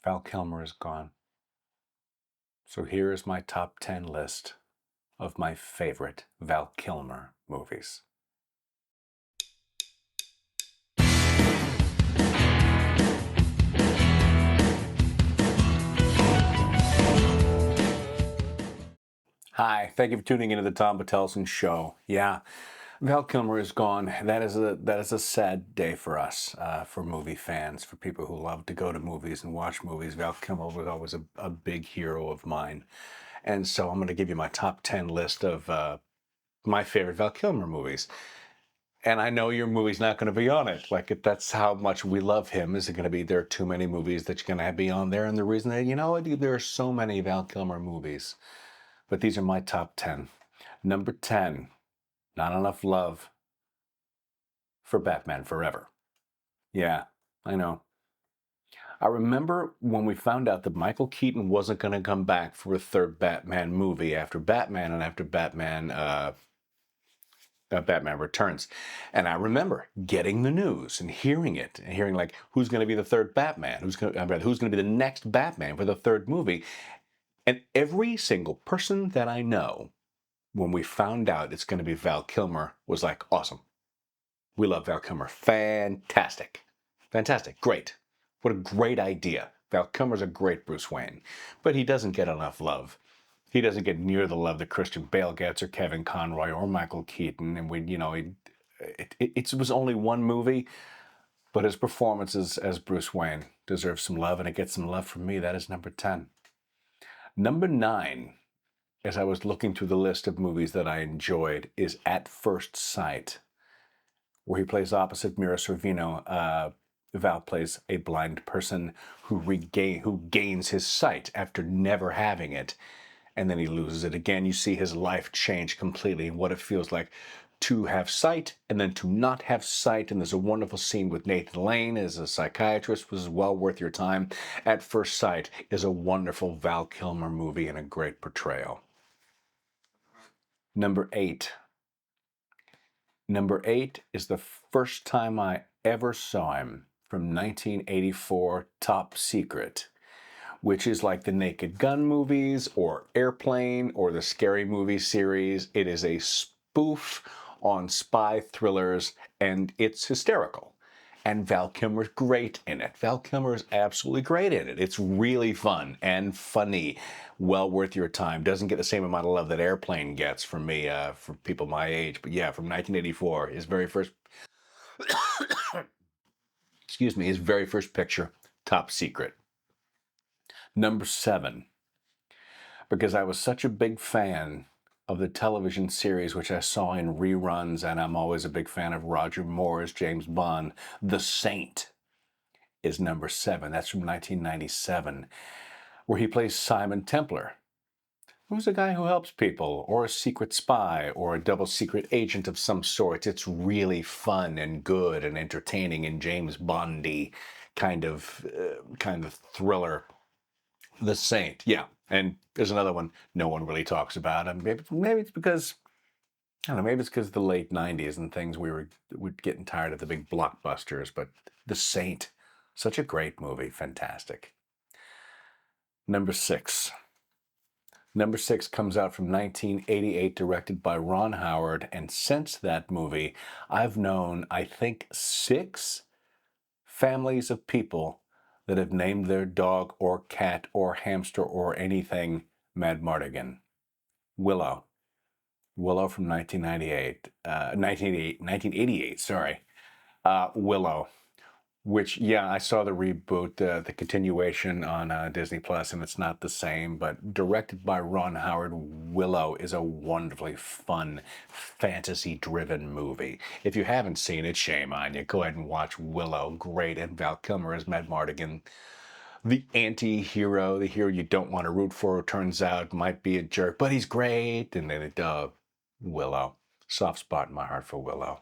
Val Kilmer is gone. So here is my top 10 list of my favorite Val Kilmer movies. Hi, thank you for tuning into the Tom Bottelsen Show. Yeah, Val Kilmer is gone. That is a sad day for us, for movie fans, for people who love to go to movies and watch movies. Val Kilmer was always a big hero of mine. And so I'm going to give you my top 10 list of my favorite Val Kilmer movies. And I know your movie's not going to be on it. Like, if that's how much we love him, is it going to be there are too many movies that you're going to be on there? And the reason that, there are so many Val Kilmer movies. But these are my top 10. Number 10, Not Enough Love for Batman Forever. Yeah, I know. I remember when we found out that Michael Keaton wasn't going to come back for a third Batman movie after Batman and after Batman Returns. And I remember getting the news and hearing it and hearing, like, who's going to be the third Batman? Who's going to be the next Batman for the third movie? And every single person that I know, when we found out it's going to be Val Kilmer, was like, awesome. We love Val Kilmer. Fantastic. Fantastic. Great. What a great idea. Val Kilmer's a great Bruce Wayne, but he doesn't get enough love. He doesn't get near the love that Christian Bale gets, or Kevin Conroy, or Michael Keaton. And it was only one movie, but his performances as Bruce Wayne deserves some love, and it gets some love from me. That is number 10. Number 9, as I was looking through the list of movies that I enjoyed, is At First Sight, where he plays opposite Mira Sorvino. Val plays a blind person who gains his sight after never having it, and then he loses it again. You see his life change completely, and what it feels like to have sight and then to not have sight. And there's a wonderful scene with Nathan Lane as a psychiatrist, which is well worth your time. At First Sight is a wonderful Val Kilmer movie and a great portrayal. Number 8. Number 8 is the first time I ever saw him, from 1984, Top Secret, which is like the Naked Gun movies or Airplane or the Scary Movie series. It is a spoof on spy thrillers, and it's hysterical. And Val Kilmer's great in it. Val Kilmer is absolutely great in it. It's really fun and funny. Well worth your time. Doesn't get the same amount of love that Airplane gets from me, for people my age. But yeah, from 1984, his very first, his very first picture, Top Secret. Number 7, because I was such a big fan of the television series, which I saw in reruns, and I'm always a big fan of Roger Moore's James Bond, The Saint is number 7. That's from 1997, where he plays Simon Templar, who's a guy who helps people, or a secret spy, or a double secret agent of some sort. It's really fun and good and entertaining and James Bondy kind of thriller. The Saint, yeah. And there's another one no one really talks about. And maybe it's because, I don't know, maybe it's because of the late 90s and things, we're getting tired of the big blockbusters. But The Saint, such a great movie, fantastic. Number 6. Number 6 comes out from 1988, directed by Ron Howard. And since that movie, I've known, I think, 6 families of people that have named their dog or cat or hamster or anything Madmartigan. Willow. Willow from 1988, sorry. Willow, which, yeah, I saw the reboot, the continuation on Disney Plus, and it's not the same, but directed by Ron Howard, Willow is a wonderfully fun, fantasy-driven movie. If you haven't seen it, shame on you. Go ahead and watch Willow. Great, and Val Kilmer as Madmartigan, the anti-hero, the hero you don't want to root for, who turns out might be a jerk, but he's great. And then Willow. Soft spot in my heart for Willow.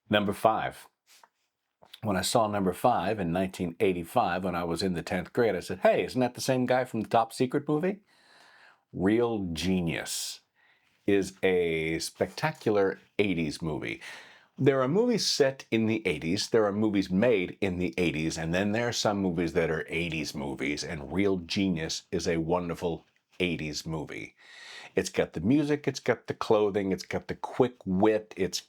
Number 5. When I saw number 5 in 1985, when I was in the 10th grade, I said, hey, isn't that the same guy from the Top Secret movie? Real Genius is a spectacular 80s movie There are movies set in the 80s, there are movies made in the 80s, and then there are some movies that are 80s movies, and Real Genius is a wonderful 80s movie. It's got the music, it's got the clothing, it's got the quick wit, it's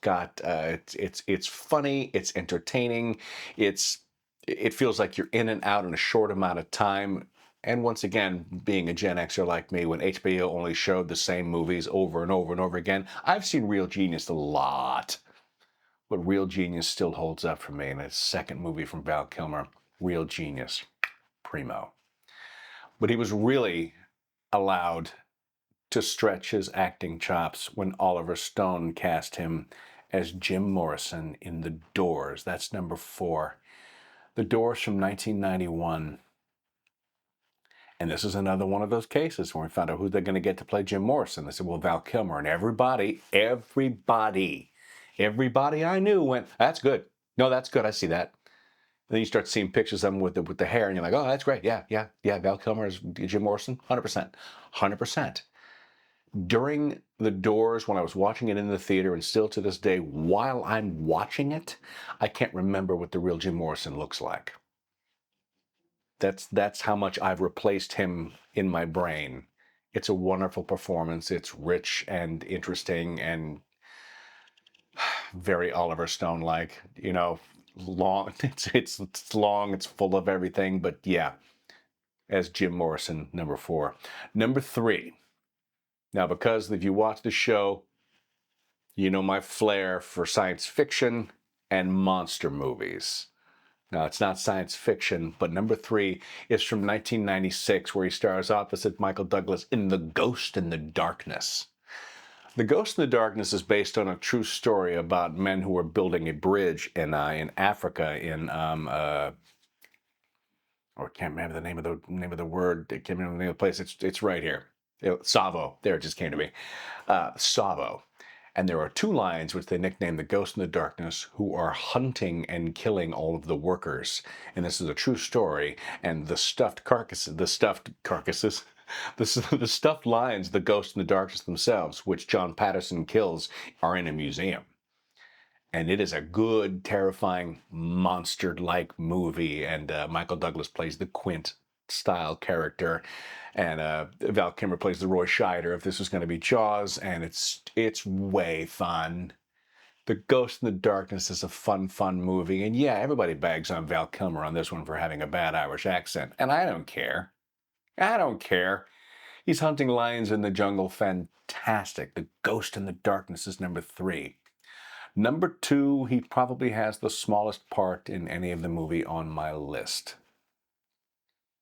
funny, it's entertaining, it feels like you're in and out in a short amount of time. And once again, being a Gen Xer like me, when HBO only showed the same movies over and over and over again, I've seen Real Genius a lot. But Real Genius still holds up for me, and it's second movie from Val Kilmer, Real Genius, primo. But he was really allowed to stretch his acting chops when Oliver Stone cast him as Jim Morrison in The Doors. That's number 4. The Doors from 1991. And this is another one of those cases where we found out who they're going to get to play Jim Morrison. They said, well, Val Kilmer. And everybody I knew went, that's good. No, that's good. I see that. And then you start seeing pictures of him with the hair, and you're like, oh, that's great. Yeah. Val Kilmer is Jim Morrison, 100%. 100%. During The Doors, when I was watching it in the theater, and still to this day, while I'm watching it, I can't remember what the real Jim Morrison looks like. That's how much I've replaced him in my brain. It's a wonderful performance. It's rich and interesting and very Oliver Stone-like. Long. It's long. It's full of everything. But yeah, as Jim Morrison, number 4. Number 3. Now, because if you watch the show, you know my flair for science fiction and monster movies. Now, it's not science fiction, but number 3 is from 1996, where he stars opposite Michael Douglas in The Ghost in the Darkness. The Ghost in the Darkness is based on a true story about men who were building a bridge in Africa I can't remember the name of the word. I can't remember the name of the place. It's right here. Savo. There, it just came to me. Savo. And there are 2 lions which they nickname the Ghost in the Darkness, who are hunting and killing all of the workers. And this is a true story. And the stuffed lions, the Ghost in the Darkness themselves, which John Patterson kills, are in a museum. And it is a good, terrifying, monster-like movie. And Michael Douglas plays the Quint-style character. And Val Kilmer plays the Roy Scheider if this was going to be Jaws. And it's way fun. The Ghost in the Darkness is a fun movie. And yeah, everybody bags on Val Kilmer on this one for having a bad Irish accent. And I don't care. He's hunting lions in the jungle. Fantastic. The Ghost in the Darkness is number 3. Number 2, he probably has the smallest part in any of the movie on my list,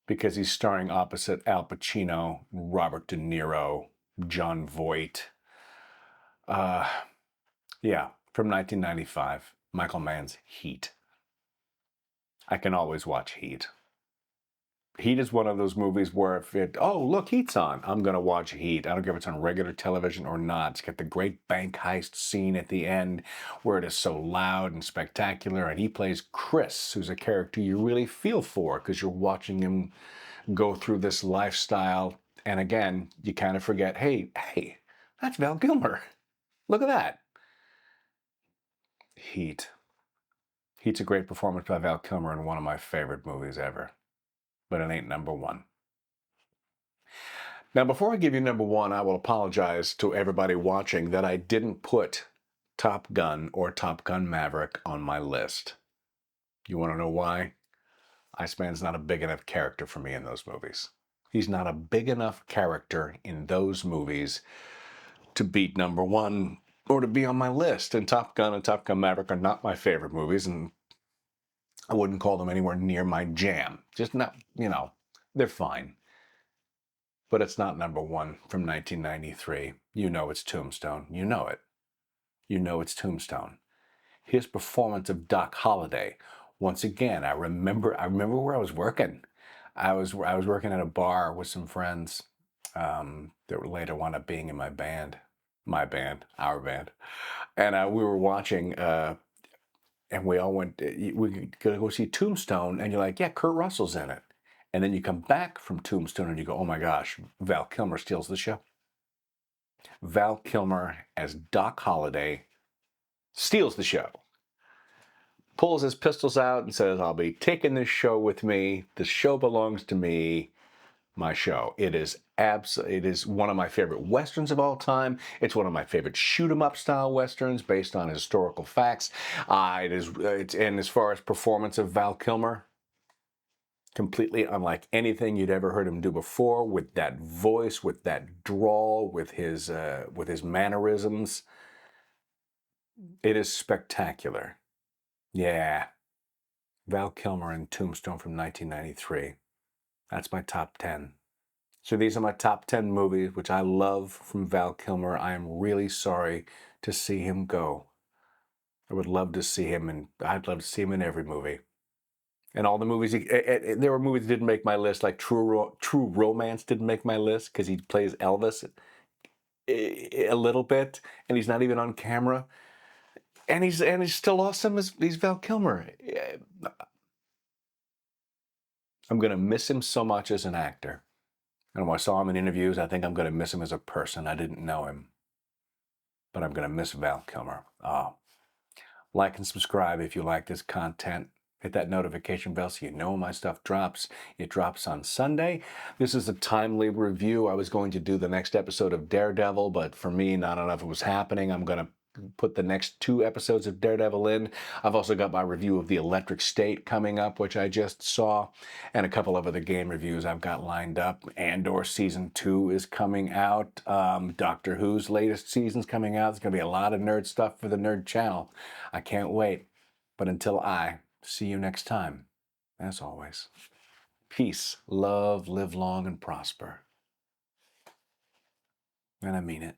because he's starring opposite Al Pacino, Robert De Niro, Jon Voight. From 1995, Michael Mann's Heat. I can always watch Heat. Heat is one of those movies where look, Heat's on, I'm going to watch Heat. I don't care if it's on regular television or not. It's got the great bank heist scene at the end where it is so loud and spectacular. And he plays Chris, who's a character you really feel for because you're watching him go through this lifestyle. And again, you kind of forget, hey, that's Val Kilmer. Look at that. Heat. Heat's a great performance by Val Kilmer in one of my favorite movies ever. But it ain't number 1. Now, before I give you number 1, I will apologize to everybody watching that I didn't put Top Gun or Top Gun Maverick on my list. You want to know why? Iceman's not a big enough character for me in those movies. He's not a big enough character in those movies to beat number 1 or to be on my list. And Top Gun and Top Gun Maverick are not my favorite movies, and I wouldn't call them anywhere near my jam. Just not, they're fine. But it's not number 1 from 1993. You know it's Tombstone. You know it. You know it's Tombstone. His performance of Doc Holliday. Once again, I remember where I was working. I was working at a bar with some friends that would later wound up being in my band. Our band. And we were watching... and we all went, we could go see Tombstone, and you're like, yeah, Kurt Russell's in it. And then you come back from Tombstone and you go, oh my gosh, Val Kilmer steals the show. Val Kilmer as Doc Holliday steals the show, pulls his pistols out and says, I'll be taking this show with me. The show belongs to me. My show. It is one of my favorite westerns of all time. It's one of my favorite shoot 'em up style westerns based on historical facts. And as far as performance of Val Kilmer, completely unlike anything you'd ever heard him do before, with that voice, with that drawl, with his mannerisms. It is spectacular. Yeah. Val Kilmer in Tombstone from 1993. That's my top 10. So these are my top 10 movies, which I love from Val Kilmer. I am really sorry to see him go. I would love to see him, and I'd love to see him in every movie. And all the movies, there were movies that didn't make my list, like True Romance didn't make my list because he plays Elvis a little bit, and he's not even on camera. And he's still awesome as he's Val Kilmer. I'm going to miss him so much as an actor. And when I saw him in interviews, I think I'm going to miss him as a person. I didn't know him, but I'm going to miss Val Kilmer. Like and subscribe if you like this content. Hit that notification bell so you know when my stuff drops. It drops on Sunday. This is a timely review. I was going to do the next episode of Daredevil, but for me, not enough was happening. I'm going to put the next 2 episodes of Daredevil in. I've also got my review of The Electric State coming up, which I just saw, and a couple of other game reviews I've got lined up. Andor Season 2 is coming out. Doctor Who's latest season's coming out. There's going to be a lot of nerd stuff for the Nerd Channel. I can't wait. But until I see you next time, as always, peace, love, live long, and prosper. And I mean it.